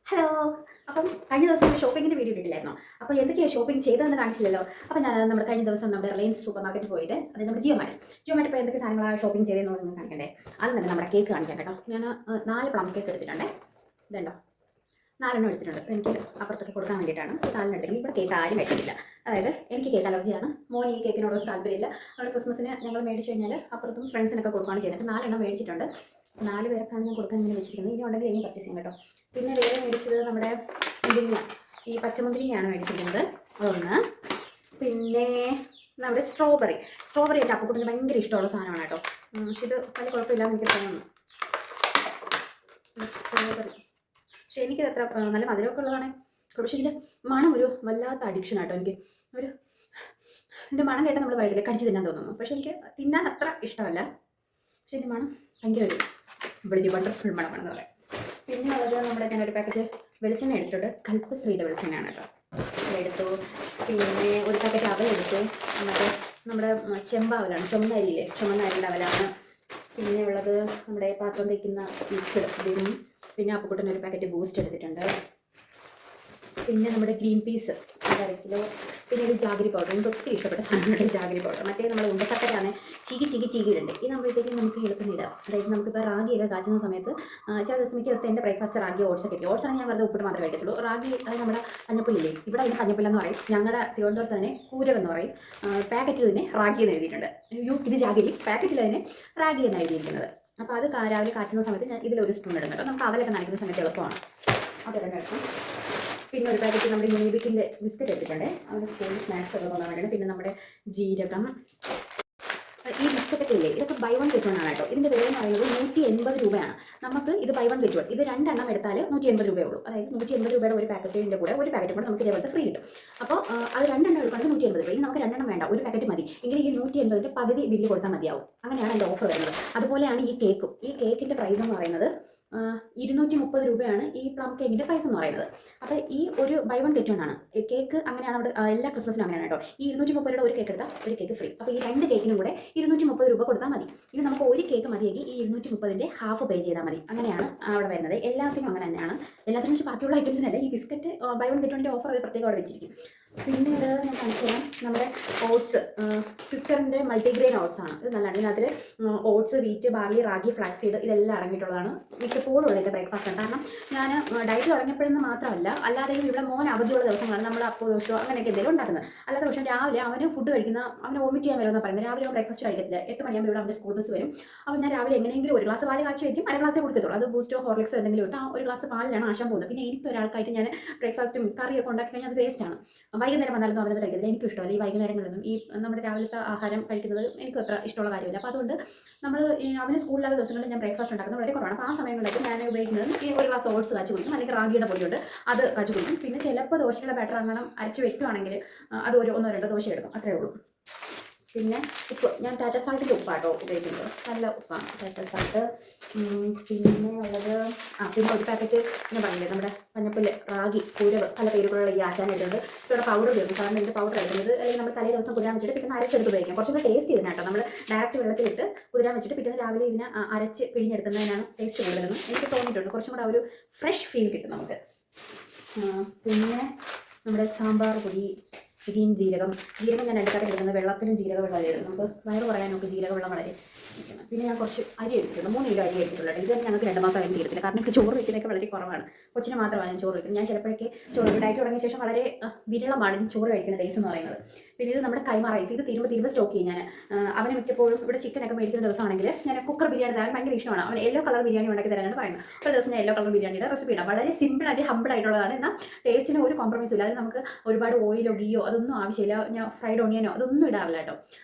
Hello. അപ്പം കഴിഞ്ഞ ദിവസം ഷോപ്പിങ്ങിൻ്റെ വീഡിയോ ഇട്ടില്ലായിരുന്നോ? അപ്പോൾ എന്തൊക്കെയാണ് ഷോപ്പിംഗ് ചെയ്തതെന്ന് കാണിച്ചില്ലല്ലോ. അപ്പോൾ ഞാൻ നമ്മുടെ കഴിഞ്ഞ ദിവസം നമ്മുടെ റിലയൻസ് സൂപ്പർ മാർക്കറ്റിൽ പോയിട്ട് അത് നമ്മുടെ ജിയോ മാർട്ട് ഇപ്പോൾ എന്തൊക്കെ സാധനങ്ങളാണ് ഷോപ്പിംഗ് ചെയ്തതെന്ന് നിങ്ങൾ കാണിക്കണ്ടേ. അത് തന്നെ നമ്മുടെ കേക്ക് കാണിക്കാം കേട്ടോ. ഞാൻ 4 പ്ലം കേക്ക് എടുത്തിട്ടുണ്ടേ. ഇതുണ്ടോ, 4 എടുത്തിട്ടുണ്ട്. എനിക്ക് അപ്പുറത്തൊക്കെ കൊടുക്കാൻ വേണ്ടിയിട്ടാണ്. 4 എടുത്തിട്ടുണ്ട്. ഇവിടെ കേക്ക് ആരും കഴിക്കില്ല. അതായത് എനിക്ക് കേക്ക് അലർജിയാണ്. മോൻ ഈ കേക്കിനോട് താല്പര്യമില്ല. അവിടെ ക്രിസ്മസിന് ഞങ്ങൾ മേടിച്ച് കഴിഞ്ഞാൽ അപ്പുറത്തും ഫ്രണ്ട്സിനൊക്കെ കൊടുക്കുകയാണ് ചെയ്യുന്നത്. അപ്പോൾ 4 മേടിച്ചിട്ടുണ്ട്. 4 പേർക്കാണ് ഞാൻ കൊടുക്കാൻ ഇങ്ങനെ വെച്ചിരിക്കുന്നത്. ഇനി ഉണ്ടെങ്കിൽ ഇനി പർച്ചേസ് ചെയ്യാം കേട്ടോ. പിന്നെ വേറെ മേടിച്ചത് നമ്മുടെ മുന്തിരിങ്ങ, ഈ പച്ചമുന്തിരിങ്ങയാണ് മേടിച്ചിരിക്കുന്നത് അതൊന്ന്. പിന്നെ നമ്മുടെ സ്ട്രോബെറി എൻ്റെ അപ്പൂക്കുട്ടിന് ഭയങ്കര ഇഷ്ടമുള്ള സാധനമാണ് കേട്ടോ. പക്ഷെ ഇത് വലിയ കുഴപ്പമില്ലാന്ന് എനിക്ക് തോന്നുന്നു. സ്ട്രോബെറി പക്ഷെ എനിക്കിത് അത്ര നല്ല മധുരമൊക്കെ ഉള്ളതാണ്. പക്ഷേ ഇതിൻ്റെ മണം ഒരു വല്ലാത്ത അഡിക്ഷൻ ആട്ടോ. എനിക്ക് ഒരു ഇതിൻ്റെ മണം കേട്ടാൽ നമ്മൾ വൈകില്ല കടിച്ച് തിന്നാൻ തോന്നുന്നു. പക്ഷെ എനിക്ക് തിന്നാൻ അത്ര ഇഷ്ടമല്ല. പക്ഷെ ഇതിൻ്റെ മണം ഭയങ്കര ഒരു വലിയ വണ്ടർഫുൾ മണമാണെന്ന് പറയാം. പിന്നെ ഉള്ളത് നമ്മുടെ ഞാനൊരു പാക്കറ്റ് വെളിച്ചെണ്ണ എടുത്തിട്ടുണ്ട്. കൽപ്പശ്രീയുടെ വെളിച്ചെണ്ണയാണ് കേട്ടോ. അതെടുത്തു. പിന്നെ ഒരു പാക്കറ്റ് അവൽ എടുത്തു. നമ്മുടെ ചെമ്പാവലാണ്, ചുമന്ന അരിയുടെ അവലാണ്. പിന്നെ ഉള്ളത് നമ്മുടെ പാത്രം തേക്കുന്ന ലിക്വിഡ് ഇതിനും. പിന്നെ അപ്പുക്കുട്ടൻ ഒരു പാക്കറ്റ് ബൂസ്റ്റ് എടുത്തിട്ടുണ്ട്. പിന്നെ നമ്മുടെ ഗ്രീൻ പീസ് 1/2 കിലോ. പിന്നെ ഒരു ജാഗരി പൗഡർ, എനിക്ക് ഒത്തിരി ഇഷ്ടപ്പെട്ട സാധനങ്ങളുടെ ജാഗരി പൗഡർ. മറ്റേ നമ്മൾ ഉണ്ടച്ചക്കരാണ് ചീകിയിടുണ്ട്. ഇതാകുമ്പോഴത്തേക്കും നമുക്ക് എളുപ്പം ഇടാം. അതായത് നമുക്കിപ്പോൾ റാഗിയൊക്കെ കാച്ചുന്ന സമയത്ത് ചില മിക്ക ദിവസം എൻ്റെ ബ്രേക്ക്ഫാസ്റ്റ് റാഗി ഓട്സ് ഒക്കെ. ഓട്സാണ് ഞാൻ വെറുതെ ഉപ്പിട്ട് മാത്രമേ കഴിക്കത്തുള്ളൂ. റാഗി അത് നമ്മുടെ പഞ്ഞപ്പുല്ലില്ലേ, ഇവിടെ അതിന് പഞ്ഞപ്പുല്ലെന്ന് പറയും. ഞങ്ങളുടെ തിരുവനന്തപുരത്ത് തന്നെ കൂരവെന്ന് പറയും. പാക്കറ്റിൽ തന്നെ റാഗി എന്ന് എഴുതിയിട്ടുണ്ട്. ഇത് ജാഗരി, പാക്കറ്റിൽ തന്നെ റാഗി എന്ന് എഴുതിയിരിക്കുന്നത്. അപ്പോൾ അത് രാവിലെ കാച്ചുന്ന സമയത്ത് ഞാൻ ഇതിലൊരു സ്പൂൺ ഇടും കേട്ടോ. നമുക്ക് അവലൊക്കെ നനയ്ക്കുന്ന സമയത്ത് എളുപ്പമാണ്. അത് തന്നെ എടുക്കാം. പിന്നെ ഒരു പാക്കറ്റ് നമ്മുടെ യൂണിബിക്കിൻ്റെ ബിസ്ക്കറ്റ് എടുത്തിട്ടുണ്ട്. അവൻ്റെ സ്കൂളിൽ സ്നാക്സ് ഒക്കെ തോന്നാൻ വേണ്ടിയാണ്. പിന്നെ നമ്മുടെ ജീരകം, ഈ ബിസ്ക്കറ്റൊക്കെ ഇല്ലേ, ഇതൊക്കെ ബൈ 1 ഗെറ്റ് 1 ആണ് കേട്ടോ. ഇതിൻ്റെ വില എന്ന് പറയുന്നത് 180 രൂപയാണ്. നമുക്ക് ഇത് ബൈ 1 ഗെറ്റ് 1, ഇത് 2 എണ്ണം എടുത്താൽ 180 രൂപയേ ഉള്ളൂ. അതായത് 180 രൂപയുടെ ഒരു പാക്കറ്റിൻ്റെ കൂടെ ഒരു പാക്കറ്റ് കൂടെ നമുക്ക് ഇതേപോലത്തെ ഫ്രീ കിട്ടും. അപ്പോൾ അത് 2 എണ്ണം എടുക്കുന്നത് 180 രൂപ. ഇനി നമുക്ക് 2 എണ്ണം വേണ്ട, ഒരു പാക്കറ്റ് മതി. എങ്കിൽ ഈ 180ൻ്റെ പകുതി ബില്ല് കൊടുത്താൽ മതിയാവും. അങ്ങനെയാണ് എൻ്റെ ഓഫർ വരുന്നത്. അതുപോലെയാണ് ഈ കേക്കും. ഈ കേക്കിൻ്റെ പ്രൈസ് എന്ന് പറയുന്നത് 230 രൂപയാണ് ഈ പ്ലം കേക്കിൻ്റെ പ്രൈസ് എന്ന് പറയുന്നത്. അപ്പോൾ ഈ ഒരു ബൈ 1 ഗെറ്റ് 1 ആണ് കേക്ക്. അങ്ങനെയാണ് അവിടെ എല്ലാ ക്രിസ്മസിനും അങ്ങനെയാണ് കേട്ടോ. ഈ 230 രൂപയുടെ ഒരു കേക്ക് എടുത്താൽ ഒരു കേക്ക് ഫ്രീ. അപ്പോൾ ഈ 2 കേക്കിനും കൂടെ 230 രൂപ കൊടുത്താൽ മതി. ഇനി നമുക്ക് ഒരു കേക്ക് മതിയെങ്കിൽ ഈ 230ൻ്റെ ഹാഫ് പേ ചെയ്താൽ മതി. അങ്ങനെയാണ് അവിടെ വരുന്നത്. എല്ലാത്തിനും അങ്ങനെ തന്നെയാണ്. എല്ലാത്തിനും വെച്ച് ബാക്കിയുള്ള ഐറ്റംസിനല്ല. ഈ ബിസ്ക്കറ്റ് ബൈ 1 ഗെറ്റ് 1ൻ്റെ ഓഫർ ഒരു പ്രത്യേകം അവിടെ വെച്ചിരിക്കും. പിന്നെ ഇത് ഞാൻ കാണിച്ചു തരാം. നമ്മുടെ ഓട്സ്, ക്വിക്കറിൻ്റെ മൾട്ടിഗ്രെയിൻ ഓട്സ് ആണ്. ഇത് നല്ലതാണ്. ഇതിനകത്തിൽ oats, wheat, barley, ragi, flaxseed ഇതെല്ലാം അടങ്ങിയിട്ടുള്ളതാണ്. മിക്കപ്പോഴും ഉള്ള ബ്രേക്ക്ഫാസ്റ്റ് ആണ്. കാരണം ഞാൻ ഡയറ്റ് തുടങ്ങിയപ്പോഴെന്ന് മാത്രമല്ല, അല്ലാതെയും ഇവിടെ മോൻ അവധിയുള്ള ദിവസങ്ങളാണ് നമ്മൾ അപ്പോ ദോശയോ അങ്ങനെയൊക്കെ എന്തെങ്കിലും ഉണ്ടാക്കുന്നത്. അല്ലാത്ത പക്ഷേ രാവിലെ അവന് ഫുഡ് കഴിക്കുന്ന, അവന് വോമിറ്റ് ചെയ്യാൻ വരുമെന്ന് പറയുന്നത്. രാവിലെ അവൻ ബ്രേക്ക്ഫാസ്റ്റ് കഴിക്കത്തില്ല. 8 മണിയാകുമ്പോൾ ഇവിടെ അവൻ്റെ സ്കൂൾ ബസ് വരും. അപ്പോൾ ഞാൻ രാവിലെ എങ്ങനെയെങ്കിലും ഒരു ഗ്ലാസ് പാല് കാച്ചി വയ്ക്കും. 1/2 ഗ്ലാസ് കൊടുക്കത്തുള്ളൂ. അത് ബൂസ്റ്റോ ഹോർലിക്സോ എന്തെങ്കിലും ഇട്ട് ഒരു ഗ്ലാസ് പാലിലാണ് ആശാൻ പോകുന്നത്. പിന്നെ എനിക്ക് ഒരാൾക്കായിട്ട് ഞാൻ ബ്രേക്ക്ഫാസ്റ്റും കറിയൊക്കെ ഉണ്ടാക്കി കഴിഞ്ഞാൽ അത് വേസ്റ്റാണ്. വൈകുന്നേരം വന്നാലും അവരത് കഴിക്കത്തില്ല. എനിക്കും ഇഷ്ടമല്ല ഈ വൈകുന്നേരങ്ങളിലൊന്നും ഈ നമ്മുടെ രാവിലത്തെ ആഹാരം കഴിക്കുന്നത് എനിക്ക് അത്ര ഇഷ്ടമുള്ള കാര്യമില്ല. അപ്പോൾ അതുകൊണ്ട് നമ്മൾ അവന് സ്കൂളിലാത്ത ദിവസങ്ങളിൽ ഞാൻ ബ്രേക്ക്ഫാസ്റ്റ് ഉണ്ടാക്കുന്നത് വളരെ കുറവാണ്. അപ്പോൾ ആ സമയങ്ങളിലേക്ക് ഞാൻ ഉപയോഗിക്കുന്നത് ഈ ഒരു ഗ്ലാസ് ഓട്സ് കാച്ചി കുടിക്കും, അല്ലെങ്കിൽ റാഗിയുടെ പൊടിയുണ്ട് അത് കാച്ചി കുടിക്കും. പിന്നെ ചിലപ്പോൾ ദോശയുടെ ബാറ്റർ അങ്ങനെ അരച്ച് വെക്കുകയാണെങ്കിൽ അത് ഒരു 1-2 ദോശ എടുക്കും, അത്രേ ഉള്ളൂ. പിന്നെ ഉപ്പ്, ഞാൻ ടാറ്റ സാൾട്ടിൻ്റെ ഉപ്പാട്ടോ ഉപയോഗിക്കുന്നത്. നല്ല ഉപ്പാണ് ടാറ്റ സാൾട്ട്. പിന്നെ ഉള്ളത് പിന്നെ ഒരു പാക്കറ്റ് ഞാൻ പറഞ്ഞില്ലേ, നമ്മുടെ മഞ്ഞപ്പുല്ല്, റാഗി, കൂരവ്, പല പേരുകളുള്ള ഈ ആശാൻ എടുക്കുന്നത്. ഇവിടെ പൗഡർ ഉപയോഗിക്കും. സാധാരണ ഇതിൻ്റെ പൗഡർ എടുക്കുന്നത് അല്ലെങ്കിൽ നമ്മൾ തലേ ദിവസം കുതിരാൻ വെച്ചിട്ട് പിന്നെ അരച്ചെടുത്ത് ഉപയോഗിക്കാം. കുറച്ചുകൂടെ ടേസ്റ്റ് ചെയ്തിനാട്ടോ. നമ്മൾ ഡയറക്റ്റ് വെള്ളത്തിലിട്ട് കുതിരാൻ വെച്ചിട്ട് പിറ്റേന്ന് രാവിലെ ഇതിനെ അരച്ച് പിഴിഞ്ഞെടുക്കുന്നതിനാണ് ടേസ്റ്റ് കൂടുതലെന്ന് എനിക്ക് തോന്നിയിട്ടുണ്ട്. കുറച്ചും കൂടെ ഒരു ഫ്രഷ് ഫീൽ കിട്ടും നമുക്ക്. പിന്നെ നമ്മുടെ സാമ്പാർ പൊടി, ജീരകം ഞാൻ 2 കറി എടുക്കുന്നത്. വെള്ളത്തിലും ജീരക വെള്ളം ഇടുന്നത്. നമുക്ക് വയറ് പറയാൻ നമുക്ക് ജീരക വെള്ളം വളരെ. പിന്നെ ഞാൻ കുറച്ച് അരി എടുത്തിട്ടുണ്ട്. 3 കിലോ അരി എടുത്തിട്ടുള്ളൂ. ഇത് ഞങ്ങൾക്ക് 2 മാസം കഴിഞ്ഞ് തീരത്തില്ല. കാരണം എനിക്ക് ചോറ് വയ്ക്കുന്നതൊക്കെ വളരെ കുറവാണ്. കൊച്ചിന് മാത്രമാണ് ഞാൻ ചോറ് വയ്ക്കുന്നത്. ഞാൻ ചിലപ്പോഴൊക്കെ ചോറ് ഡയറ്റ് തുടങ്ങിയ ശേഷം വളരെ വിരളമാണ് ചോറ് കഴിക്കുന്ന ഡേയ്സ് എന്ന് പറയുന്നത്. പിന്നെ ഇത് നമ്മുടെ കൈമ റൈസ്. ഇത് തീരുമ്പോൾ സ്റ്റോക്ക് ചെയ്യും ഞാൻ. അവന് മിക്കപ്പോഴും ഇവിടെ ചിക്കനൊക്കെ മേടിക്കുന്ന ദിവസമാണെങ്കിൽ ഞാൻ കുക്കർ ബിരിയാണി തരാൻ ഭയങ്കര ഇഷ്ടമാണ്. അവൻ യെല്ലോ കളർ ബിരിയാണി ഉണ്ടാക്കി തരാനാണ് പറയുന്നത്. ഒരു ദിവസം ഞാൻ യെല്ലോ കളർ ബിരിയാണിയുടെ റെസിപ്പി ഇടാം. വളരെ സിമ്പിൾ ആൻഡ് ഹമ്പിൾ ആയിട്ടുള്ളതാണ്. എന്നാൽ ടേസ്റ്റിന് ഒരു കോംപ്രമൈസും ഇല്ല. അത് നമുക്ക് ഒരുപാട് ഓയിലോ ഗീയോ അതൊന്നും ആവശ്യമില്ല. ഞാൻ ഫ്രൈഡ് ഓണിയനോ അതൊന്നും ഇടാറില്ല കേട്ടോ.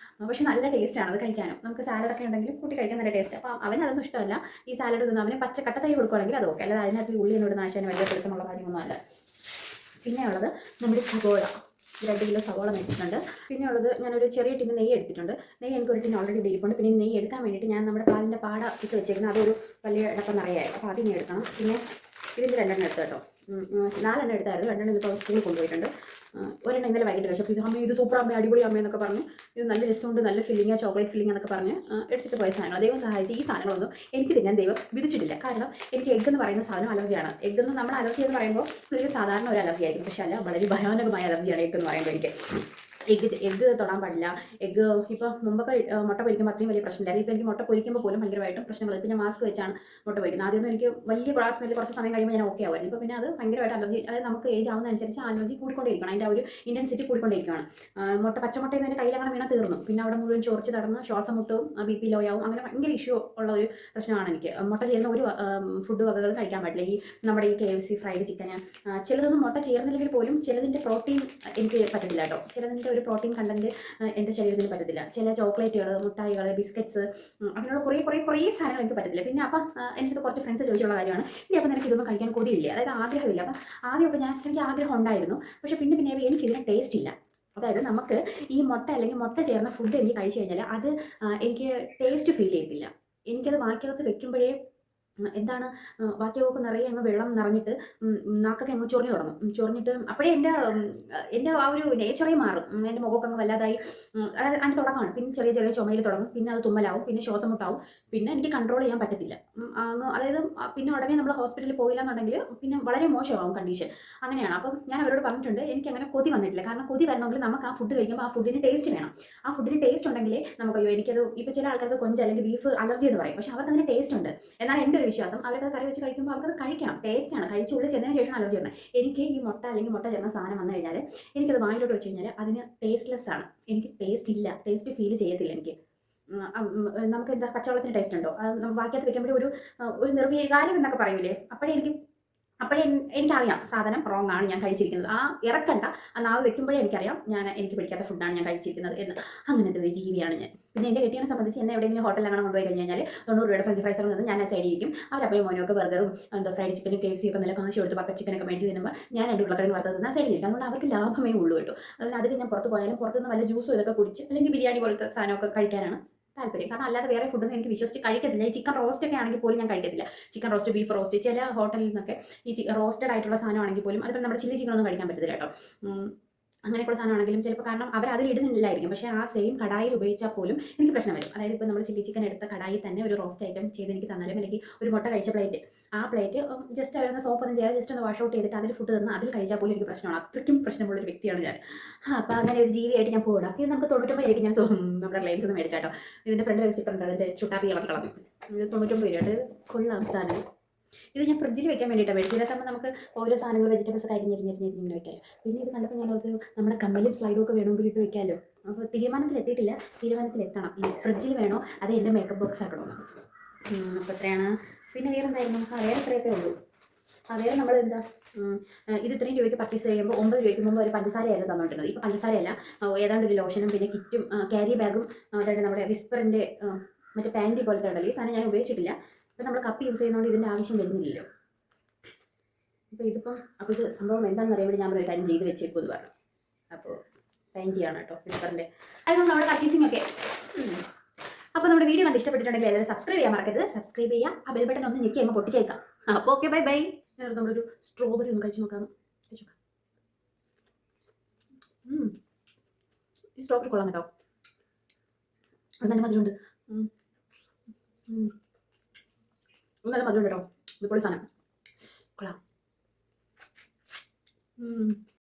പക്ഷെ നല്ല ടേസ്റ്റാണ് അത് കഴിക്കാനും. നമുക്ക് സാലഡൊക്കെ ഉണ്ടെങ്കിൽ കൂട്ടി കഴിക്കാൻ നല്ല ടേസ്റ്റ്. അപ്പോൾ അവനതൊന്നും ഇഷ്ടമല്ല ഈ സാലഡ് ഇതൊന്നും. അവന് കട്ട തൈ കൊടുക്കുകയാണെങ്കിൽ അത് ഓക്കെ. അല്ലാതെ അതിനകത്ത് ഉള്ളി എന്നോട് നാശാനും വലിയ കൊടുക്കുന്നുള്ള കാര്യമൊന്നും അല്ല. പിന്നെ ഉള്ളത് നമ്മുടെ സവോള, 2 കിലോ സവോള മേടിച്ചിട്ടുണ്ട്. പിന്നെ ഉള്ളത് ഞാനൊരു ചെറിയ ടിന്ന് നെയ്യ് എടുത്തിട്ടുണ്ട്. നെയ്യ് എനിക്കൊരു ടിന്ന് ഓൾറെഡി ഇരിപ്പുണ്ട്. പിന്നെ നെയ്യ് എടുക്കാൻ വേണ്ടിയിട്ട് ഞാൻ നമ്മുടെ പാലിൻ്റെ പാട ഇട്ട് വെച്ചേക്കുന്നത്. അതൊരു വലിയ ഇടപ്പം നിറയായി. അപ്പോൾ അതിനെ എടുക്കണം. പിന്നെ ഇതിൻ്റെ 2 എണ്ണം എടുത്തു കേട്ടോ. 4 എണ്ണം എടുത്തായിരുന്നു. 2 എണ്ണം ഇപ്പോൾ സ്കൂളിൽ കൊണ്ടുപോയിട്ടുണ്ട്. ഒരെണ്ണം ഇന്നലെ വൈകിട്ട് കഴിച്ചു. അപ്പോൾ ഇത് അമ്മ ഇത് സൂപ്പർ അമ്മ അടിപൊളി അമ്മ എന്നൊക്കെ പറഞ്ഞു. ഇത് നല്ല രസമുണ്ട്, നല്ല ഫില്ലിങ്ങാണ്, ചോക്ലേറ്റ് ഫില്ലിംഗ് എന്നൊക്കെ പറഞ്ഞ് എടുത്തിട്ട് പോയ സാധനങ്ങൾ. ദൈവം സഹായിച്ച് ഈ സാധനങ്ങളൊന്നും എനിക്ക് തിന്നാൻ ദൈവം വിധിച്ചിട്ടില്ല. കാരണം എനിക്ക് എഗ്ഗ് എന്ന് പറയുന്ന സാധനം അലർജിയാണ്. എഗ്ഗ് എന്ന് നമ്മൾ അലർജി എന്ന് പറയുമ്പോൾ ഒരു സാധാരണ ഒരു അലർജി ആയിരിക്കും. പക്ഷേ അല്ല, വളരെ ഭയാനകമായ അലർജിയാണ് എഗ്ഗ് എന്ന് പറയുമ്പോൾ എനിക്ക്. എഗ്ഗ് തൊടാൻ പാടില്ല. എഗ്ഗ് ഇപ്പോൾ മുമ്പൊക്കെ മുട്ട പൊരിക്കുമ്പോൾ അത്രയും വലിയ പ്രശ്നമില്ലായിരുന്നു. ഇപ്പോൾ എനിക്ക് മുട്ട പൊരിക്കുമ്പോൾ പോലും ഭയങ്കരമായിട്ടും പ്രശ്നങ്ങൾ. പിന്നെ മാസ്ക് വെച്ചാണ് മുട്ട പൊരിക്കുന്നത്. ആദ്യമൊന്നും എനിക്ക് വലിയ സ്മെല്ല് കുറച്ച് സമയം കഴിയുമ്പോൾ ഞാൻ ഓക്കെ ആവുമായിരുന്നു. ഇപ്പോൾ പിന്നെ അത് ഭയങ്കരമായിട്ട് അലർജി, അതായത് നമുക്ക് ഏജ് ആവുന്നതനുസരിച്ച് അലർജി കൂടിക്കൊണ്ടേയിരിക്കണം. അതിൻ്റെ ആ ഒരു ഇൻറ്റൻസിറ്റി കൂടിക്കൊണ്ടേയിരിക്കുകയാണ്. പച്ചമുട്ടയിൽ നിന്ന് കയ്യിലങ്ങനെ വീണാൽ തീർന്നു. പിന്നെ അവിടെ മുഴുവൻ ചോർച്ച് തടന്ന് ശ്വാസം മുട്ടും, BP ലോ ആവും. അങ്ങനെ ഭയങ്കര ഇഷ്യൂ ഉള്ള ഒരു പ്രശ്നമാണ് എനിക്ക്. മുട്ട ചേരുന്ന ഒരു ഫുഡ് വകകളും കഴിക്കാൻ പാടില്ല. ഈ നമ്മുടെ ഈ KFC ഫ്രൈഡ് ചിക്കൻ, ചിലതൊന്നും മുട്ട ചേർന്നില്ലെങ്കിൽ പോലും ചിലതിൻ്റെ പ്രോട്ടീൻ എനിക്ക് പറ്റത്തില്ല കേട്ടോ. ചിലതിൻ്റെ ഒരു പ്രോട്ടീൻ കണ്ടന്റ് എൻ്റെ ശരീരത്തിന് പറ്റത്തില്ല. ചില ചോക്ലേറ്റുകൾ, മിഠായികൾ, ബിസ്ക്കറ്റ്സ്, അങ്ങനെയുള്ള കുറേ സാധനങ്ങൾ എനിക്ക് പറ്റത്തില്ല. പിന്നെ അപ്പം എനിക്ക് കുറച്ച് ഫ്രണ്ട്സ് ചോദിച്ചുള്ള കാര്യമാണ്, ഇനി അപ്പം നിനക്ക് ഇതൊന്നും കഴിക്കാൻ കൊതിയില്ല, അതായത് ആഗ്രഹമില്ല. അപ്പം ആദ്യമൊക്കെ എനിക്ക് ആഗ്രഹം ഉണ്ടായിരുന്നു. പക്ഷേ പിന്നെ എനിക്കിതിന് ടേസ്റ്റ് ഇല്ല. അതായത് നമുക്ക് ഈ മുട്ട അല്ലെങ്കിൽ മുട്ട ചേർന്ന ഫുഡ് എനിക്ക് കഴിച്ചു കഴിഞ്ഞാൽ അത് എനിക്ക് ടേസ്റ്റ് ഫീൽ ചെയ്യത്തില്ല. എനിക്കത് വാക്കികത്ത് വെക്കുമ്പോഴേ എന്താണ് ബാക്കിയൊക്കെ നിറയെ അങ്ങ് വെള്ളം നിറഞ്ഞിട്ട് നാക്കൊക്കെ അങ്ങ് ചൊറിഞ്ഞു തുടങ്ങും. ചൊറിഞ്ഞിട്ട് അപ്പോഴേ എൻ്റെ ആ ഒരു നേച്ചറേ മാറും. എൻ്റെ മുഖമൊക്കെ അങ്ങ് വല്ലാതായി. അതായത് അതിൻ്റെ തുടക്കമാണ്. പിന്നെ ചെറിയ ചുമയിൽ തുടങ്ങും. പിന്നെ അത് തുമ്മലാവും. പിന്നെ ശ്വാസം മുട്ടാവും. പിന്നെ എനിക്ക് കൺട്രോൾ ചെയ്യാൻ പറ്റത്തില്ല. അതായത് പിന്നെ ഉടനെ നമ്മൾ ഹോസ്പിറ്റലിൽ പോയില്ല എന്നുണ്ടെങ്കിൽ പിന്നെ വളരെ മോശമാവും കണ്ടീഷൻ. അങ്ങനെയാണ്. അപ്പം ഞാൻ അവരോട് പറഞ്ഞിട്ടുണ്ട്, എനിക്ക് അങ്ങനെ കൊതി വന്നിട്ടില്ല. കാരണം കൊതി വരണമെങ്കിൽ നമുക്ക് ആ ഫുഡ് കഴിക്കുമ്പോൾ ആ ഫുഡിന് ടേസ്റ്റ് വേണം. ആ ഫുഡിന് ടേസ്റ്റ് ഉണ്ടെങ്കിലേ നമുക്ക് എനിക്കത് ഇപ്പോൾ ചില ആൾക്കാർക്ക് കൊഞ്ച് അല്ലെങ്കിൽ ബീഫ് അലർജി എന്ന് പറയും. പക്ഷേ അവർക്ക് അതിന് ടേസ്റ്റ് ഉണ്ട് എന്നാണ് എൻ്റെ വിശ്വാസം. അവരത് കറി വെച്ച് കഴിക്കുമ്പോൾ അവർക്കത് കഴിക്കണം, ടേസ്റ്റാണ്. കഴിച്ചുള്ളിൽ ചെന്നതിന് ശേഷം അലർജി ഉണ്ട്. എനിക്ക് ഈ മുട്ട അല്ലെങ്കിൽ മുട്ട ചേർന്ന സാധനം വന്നു കഴിഞ്ഞാൽ എനിക്കത് വായിലോട്ട് വെച്ച് കഴിഞ്ഞാൽ അതിന് ടേസ്റ്റ്ലെസ് ആണ്. എനിക്ക് ടേസ്റ്റ് ഇല്ല, ടേസ്റ്റ് ഫീൽ ചെയ്യത്തില്ല എനിക്ക്. നമുക്ക് എന്താ പച്ചവെള്ളത്തിന് ടേസ്റ്റ് ഉണ്ടോ? വാക്യത്ത് വെക്കുമ്പോഴേ ഒരു നിർവികാരം എന്നൊക്കെ പറയൂലേ, അപ്പോഴേ എനിക്കറിയാം സാധനം റോങ് ആണ് ഞാൻ കഴിച്ചിരിക്കുന്നത്. ആ ഇറക്കണ്ട ആ നാവ് വെക്കുമ്പോഴേ എനിക്കറിയാം എനിക്ക് പിടിക്കാത്ത ഫുഡാണ് ഞാൻ കഴിച്ചിരിക്കുന്നത് എന്ന്. അങ്ങനത്തെ ഒരു ജീവിയാണ് ഞാൻ. പിന്നെ എൻ്റെ കെട്ടിയനെ സംബന്ധിച്ച് എന്നെ എവിടെയെങ്കിലും ഹോട്ടലിൽ അങ്ങനെ കൊണ്ടുപോയി കഴിഞ്ഞാൽ 90 രൂപയുടെ ഫ്രഞ്ച് ഫ്രൈസ് നിന്ന് ഞാൻ ആ സൈഡിൽ ഇരിക്കും. അവരപ്പോഴും മോനൊക്കെ ബർഗറും ഫ്രൈഡ് ചിക്കനും KFC ഒക്കെ നല്ല കാശ് കൊടുത്ത് ബക്കറ്റ് ചിക്കനൊക്കെ മേടിച്ച് തിന്നുമ്പോൾ ഞാൻ രണ്ട് ഉരുളക്കിഴങ്ങ് വറുത്തത് ആ സൈഡിൽ ഇരിക്കും. അതുകൊണ്ട് അവർക്ക് ലാഭമേ ഉള്ളൂ കേട്ടോ. അതുകൊണ്ട് അതിൽ ഞാൻ പുറത്ത് പോയാലും പുറത്തുനിന്ന് വല്ല ജ്യൂസും ഇതൊക്കെ കുടിച്ച് അല്ലെങ്കിൽ ബിരിയാണി പോലത്തെ സാധനമൊക്കെ കഴിക്കാനാണ് താല്പര്യം. കാരണം അല്ലാതെ വേറെ ഫുഡൊന്നും എനിക്ക് വിശ്വസിച്ച് കഴിക്കത്തില്ല. ഈ ചിക്കൻ റോസ്റ്റ് ഒക്കെ ആണെങ്കിൽ പോലും ഞാൻ കഴിക്കത്തില്ല. ചിക്കൻ റോസ്റ്റ്, ബീഫ് റോസ്റ്റ്, ചില ഹോട്ടലിൽ നിന്നൊക്കെ ഈ റോസ്റ്റഡ് ആയിട്ടുള്ള സാധനമാണെങ്കിൽ പോലും അതിപ്പോൾ നമ്മുടെ ചില്ലി ചിക്കൻ ഒന്നും കഴിക്കാൻ പറ്റത്തില്ല കേട്ടോ. അങ്ങനെയൊക്കെയുള്ള സാധനമാണെങ്കിലും ചിലപ്പോൾ, കാരണം അവർ അതിൽ ഇടുന്നില്ലായിരിക്കും. പക്ഷേ ആ സെയിം കടായിൽ ഉപയോഗിച്ചാൽ പോലും എനിക്ക് പ്രശ്നം വരും. അതായത് ഇപ്പോൾ നമ്മൾ ചില്ലി ചിക്കൻ എടുത്ത കടായിൽ തന്നെ ഒരു റോസ്റ്റ് ഐറ്റം ചെയ്ത് എനിക്ക് തന്നാലും, അല്ലെങ്കിൽ ഒരു മുട്ട കഴിച്ച പ്ലേറ്റ്, ആ പ്ലേറ്റ് ജസ്റ്റ് അവരൊന്ന് സോപ്പൊന്നും ചെയ്യാതെ ജസ്റ്റ് ഒന്ന് വാഷ് ഔട്ട് ചെയ്തിട്ട് അതിൽ ഫുഡ് തന്ന് അതിൽ കഴിച്ചാൽ പോലും എനിക്ക് പ്രശ്നമാണ്. അത്രയ്ക്കും പ്രശ്നമുള്ളൊരു വ്യക്തിയാണ് ഞാൻ. അപ്പോൾ അങ്ങനെ ഒരു ജീവിയായിട്ട് ഞാൻ പോകണം. ഇത് നമുക്ക് 99 ഞാൻ നമ്മുടെ റിലയൻസ് നിന്ന് മേടിച്ചാട്ടോ. ഇതിൻ്റെ ഫ്രണ്ടിൽ ഒരു സ്റ്റിക്കർ ഉണ്ട്, അതിൻ്റെ ചുട്ടാപ്പി ഇളക്കി കളഞ്ഞു. ഇത് 99 രൂപ. കൊള്ളാം സാധനം. ഇത് ഞാൻ ഫ്രിഡ്ജിൽ വെക്കാൻ വേണ്ടിയിട്ടാണ് മേടിച്ചത്. ഇതാകുമ്പോൾ നമുക്ക് ഓരോ സാധനങ്ങൾ വെജിറ്റബിൾസ് കരിഞ്ഞിരിഞ്ഞിരിഞ്ഞിരിഞ്ഞ് വെക്കാമല്ലോ. പിന്നെ ഇത് കണ്ടപ്പോൾ ഞാൻ ഓർത്ത് നമ്മുടെ കമ്മലും സ്ലൈഡും ഒക്കെ വേണമെങ്കിൽ ഇട്ട് വെക്കാമല്ലോ. അപ്പോൾ തീരുമാനത്തിലെത്തണം. ഈ ഫ്രിഡ്ജിൽ വേണോ അത് എൻ്റെ മേക്കപ്പ് ബോക്സ് ആക്കണമെന്ന്. അപ്പോൾ എത്രയാണ്? പിന്നെ വേറെ എന്തായിരുന്നു? വേറെ ഇത്രയൊക്കെ ഉള്ളൂ. വേറെ നമ്മൾ എന്താ ഇത് ഇത്രയും രൂപയ്ക്ക് പർച്ചേസ് ചെയ്യുമ്പോൾ 9 രൂപയ്ക്ക് മുമ്പ് ഒരു പഞ്ചസാരയായിരുന്നു തന്നുകൊണ്ടിരുന്നത്. ഇപ്പോൾ പഞ്ചസാരയല്ല, ഏതാണ്ട് ഒരു ലോഷനും പിന്നെ കിറ്റും ക്യാരി ബാഗും, അതായത് നമ്മുടെ വിസ്പറിൻ്റെ മറ്റേ പാൻറ്റി പോലത്തെ ഉണ്ടല്ലോ. ഈ സാധനം ഞാൻ ഉപയോഗിച്ചിട്ടില്ല. ഇപ്പം നമ്മൾ കപ്പ് യൂസ് ചെയ്യുന്നതുകൊണ്ട് ഇതിൻ്റെ ആവശ്യം വരുന്നില്ലല്ലോ. അപ്പോൾ ഇത് സംഭവം എന്താണെന്ന് അറിയാൻ വേണ്ടി ഞാൻ ഒരു കാര്യം ചെയ്ത് വെച്ചേക്കുമെന്ന് പറഞ്ഞു. അപ്പോൾ പാൻറ്റിയാണ് കേട്ടോ വിസ്പറിൻ്റെ. അതുകൊണ്ട് നമ്മുടെ പർച്ചേസിംഗ് ഒക്കെ. അപ്പോൾ നമ്മുടെ വീഡിയോ കണ്ട് ഇഷ്ടപ്പെട്ടിട്ടുണ്ടെങ്കിൽ എല്ലാവരും സബ്സ്ക്രൈബ് ചെയ്യാൻ മറക്കരുത്. സബ്സ്ക്രൈബ് ചെയ്യുക, ആ ബെൽ ബട്ടൺ ഒന്ന് ഞെക്കി അങ്ങ് പൊട്ടിച്ചേക്കാം. അപ്പോൾ ഓക്കെ, ബൈ. നമ്മളൊരു സ്ട്രോബെറി ഒന്ന് കഴിച്ച് നോക്കാം. ഈ സ്ട്രോബെറി കൊള്ളാം കേട്ടോ. നല്ല മധുരമുണ്ട്. നല്ല മധുരമുണ്ട് കേട്ടോ. ഇത് പൊളി സാധനം. കൊള്ളാം.